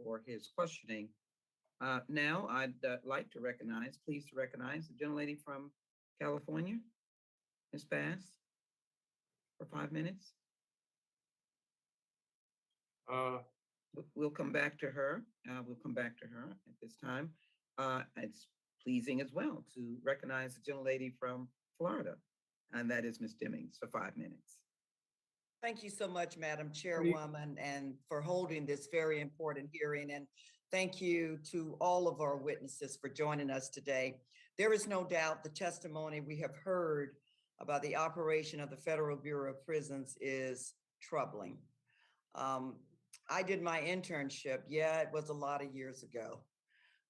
for his questioning. Now I'd like to recognize, pleased to recognize the gentlelady from California, Ms. Bass, for 5 minutes. We'll come back to her. We'll come back to her at this time. It's pleasing as well to recognize the gentlelady from Florida, and that is Ms. Demings for 5 minutes. Thank you so much, Madam Chairwoman, and for holding this very important hearing. And thank you to all of our witnesses for joining us today. There is no doubt the testimony we have heard about the operation of the Federal Bureau of Prisons is troubling. I did my internship, it was a lot of years ago,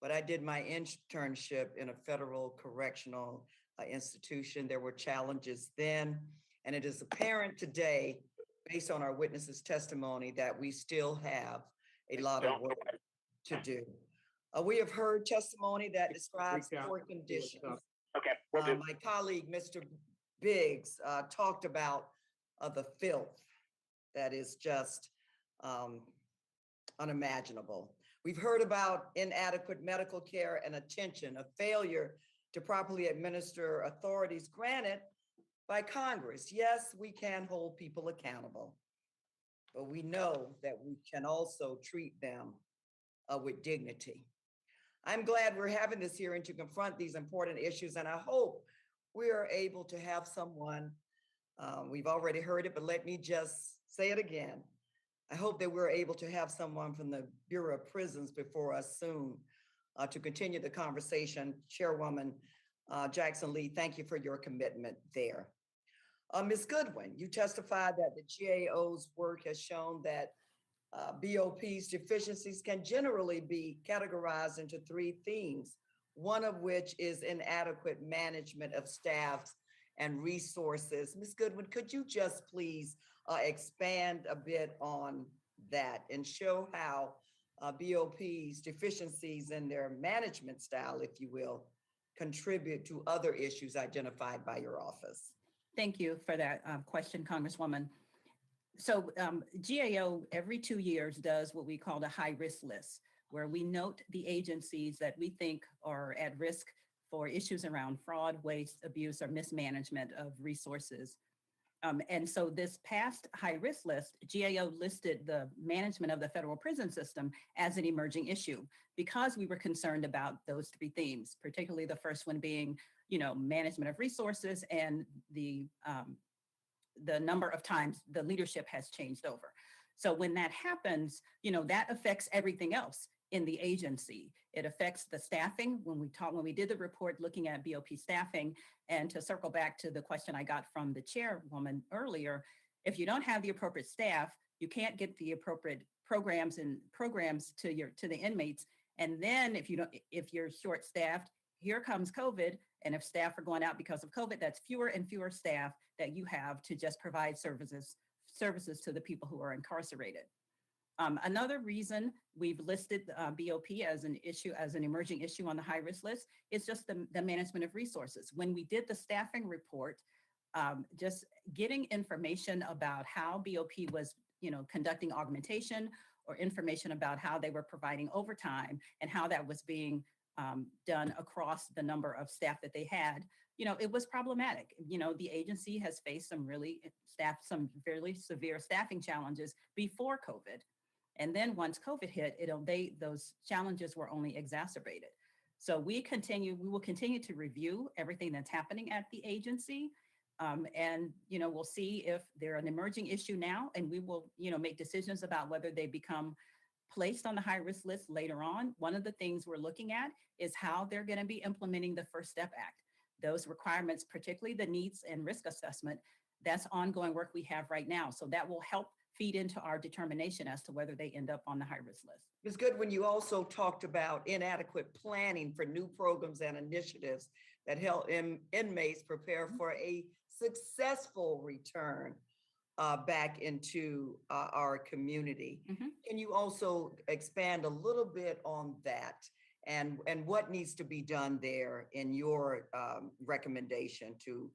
but I did my internship in a federal correctional institution. There were challenges then, and it is apparent today, based on our witnesses' testimony, that we still have a lot of work to do. We have heard testimony that describes poor conditions. My colleague, Mr. Biggs, talked about the filth that is just unimaginable. We've heard about inadequate medical care and attention, a failure to properly administer authorities granted by Congress. Yes, we can hold people accountable, but we know that we can also treat them with dignity. I'm glad we're having this hearing to confront these important issues, and I hope we are able to have someone, we've already heard it, but let me just say it again. I hope that we're able to have someone from the Bureau of Prisons before us soon to continue the conversation. Chairwoman Jackson Lee, thank you for your commitment there. Ms. Goodwin, you testified that the GAO's work has shown that BOP's deficiencies can generally be categorized into 3 themes, one of which is inadequate management of staffs and resources. Ms. Goodwin, could you just please expand a bit on that and show how BOP's deficiencies in their management style, if you will, contribute to other issues identified by your office? Thank you for that question, Congresswoman. So GAO every 2 years does what we call the high risk list, where we note the agencies that we think are at risk for issues around fraud, waste, abuse, or mismanagement of resources. And so this past high risk list, GAO listed the management of the federal prison system as an emerging issue because we were concerned about those 3 themes, particularly the first one being, management of resources and the number of times the leadership has changed over. So when that happens, that affects everything else in the agency. It affects the staffing. When we did the report looking at BOP staffing, and to circle back to the question I got from the chairwoman earlier, if you don't have the appropriate staff, you can't get the appropriate programs to the inmates. And then if you're short staffed, here comes COVID. And if staff are going out because of COVID, that's fewer and fewer staff that you have to just provide services to the people who are incarcerated. Another reason we've listed BOP as an issue, as an emerging issue on the high risk list, is just the management of resources. When we did the staffing report, just getting information about how BOP was, conducting augmentation, or information about how they were providing overtime and how that was being done across the number of staff that they had, it was problematic. The agency has faced some fairly severe staffing challenges before COVID. And then once COVID hit, those challenges were only exacerbated. So we will continue to review everything that's happening at the agency. And we'll see if they're an emerging issue now, and we will make decisions about whether they become placed on the high risk list later on. One of the things we're looking at is how they're going to be implementing the First Step Act. Those requirements, particularly the needs and risk assessment, that's ongoing work we have right now. So that will help feed into our determination as to whether they end up on the high risk list. Ms. Goodwin, you also talked about inadequate planning for new programs and initiatives that help inmates prepare for a successful return back into our community. Can you also expand a little bit on that and what needs to be done there in your recommendation to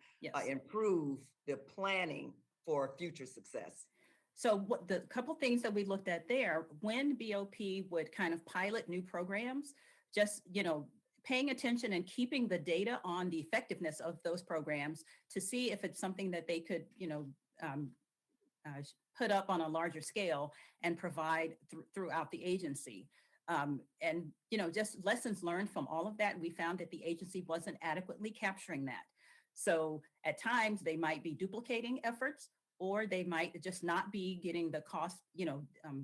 improve the planning for future success? So what the couple things that we looked at there, when BOP would kind of pilot new programs, just, paying attention and keeping the data on the effectiveness of those programs to see if it's something that they could, um, put up on a larger scale and provide throughout the agency. And, just lessons learned from all of that, we found that the agency wasn't adequately capturing that. So at times they might be duplicating efforts, or they might just not be getting the cost,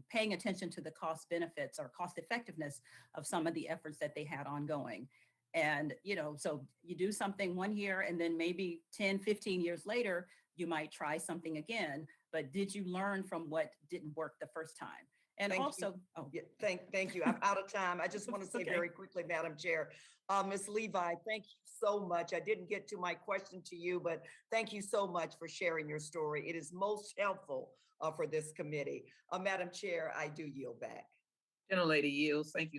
paying attention to the cost benefits or cost effectiveness of some of the efforts that they had ongoing. And, so you do something one year and then maybe 10, 15 years later, you might try something again, but did you learn from what didn't work the first time? And Thank also, Yeah, thank you. I'm out of time. I just want to say Okay. very quickly, Madam Chair, Ms. Levi, thank you so much. I didn't get to my question to you, but thank you so much for sharing your story. It is most helpful for this committee. Madam Chair, I do yield back. Gentlelady yields. Thank you